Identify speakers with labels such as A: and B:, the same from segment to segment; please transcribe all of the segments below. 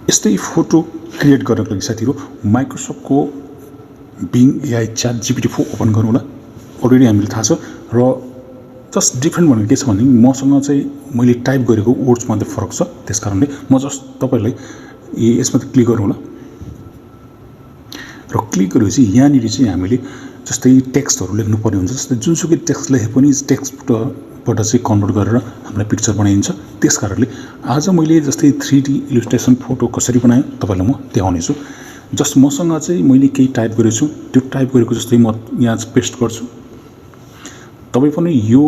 A: यस्तै photo create गर्नको लागि साथीहरु माइक्रोसफ्टको Bing AI chat GPT 4 open गर्नु होला। अलरेडी हामीले थाहा छ र जस्ट डिफरेन्ट भनेको के छ भने मसँग चाहिँ मैले टाइप गरेको वर्ड्स मध्ये फरक छ। त्यसकारणले म जस्ट तपाईहरुलाई यसमा क्लिक गर्नु होला र क्लिक गरेपछि यहाँनिर चाहिँ हामीले जस्तै टेक्स्टहरु लेख्नु पर्ने हुन्छ। जस्तै जुनसुकै टेक्स्ट लेखे पनि टेक्स्टबाट चाहिँ कन्भर्ट गरेर हामीलाई पिक्चर बनाइन्छ। त्यसकारणले आज मैले जस्तै 3D इलस्ट्रेसन फोटो कसरी बनाएँ तपाईलाई म देखाउने छु। जस्ट मसँग चाहिँ मैले केही टाइप गरेको छु, त्यो टाइप गरेको जस्तै म यहाँ पेस्ट गर्छु। तपाई पनि यो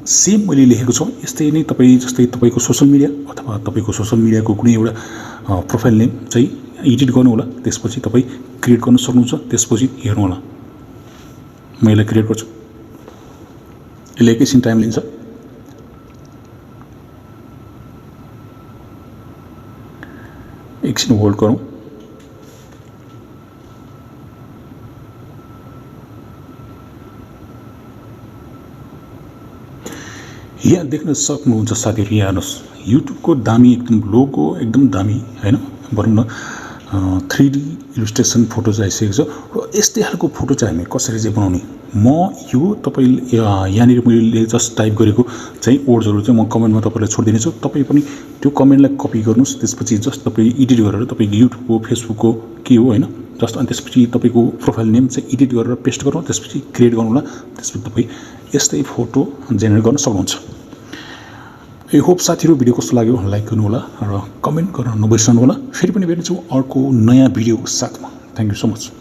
A: सेम मैले लेखेको छु यस्तै नै तपाई जस्तै तपाईको सोशल मिडिया अथवा तपाईको सोशल मिडियाको कुनै एउटा प्रोफाइल नेम चाहिँ एडिट गर्नु होला। त्यसपछि तपाई क्रिएट गर्न सक्नुहुन्छ। त्यसपछि हेर्नु होला मैले क्रिएट गर्छु। यसले एकैछिन टाइम लिन्छ। एकछिन होल्ड गरौँ। यहाँ देख्न सक्नुहुन्छ साथीहरु, यहाँ हेर्नुस् युट्युबको दामी एकदम लोगो एकदम दामी हैन भनौं न 3D इलस्ट्रेसन फोटो चाहिँ आइसकेको छ। र यस्तै खालको फोटो चाहिँ हामी कसरी चाहिँ बनाउने म यो तपाईले यहाँनिर मैले जस्ट टाइप गरेको चाहिँ वर्ड्सहरु चाहिँ म कमेन्टमा तपाईलाई छोड्दिने छु। तपाई पनि त्यो कमेन्टलाई कपी गर्नुस्। त्यसपछि जस्ट तपाई एडिट गरेर तपाईको युट्युबको फेसबुकको के हो हैन जस्ट अनि त्यसपछि तपाईको प्रोफाइल नेम चाहिँ एडिट गरेर पेस्ट गर्नु। त्यसपछि क्रिएट गर्नु होला। त्यसपछि तपाई यस्तै फोटो जेनेरेट गर्न सक्नुहुन्छ। आई होप साथीहरु भिडियो कस्तो लाग्यो लाइक गर्नु होला र कमेन्ट गर्न नबिर्सनु होला। फेरि पनि भेट्नेछौँ अर्को नयाँ भिडियोको साथमा। Thank you so much.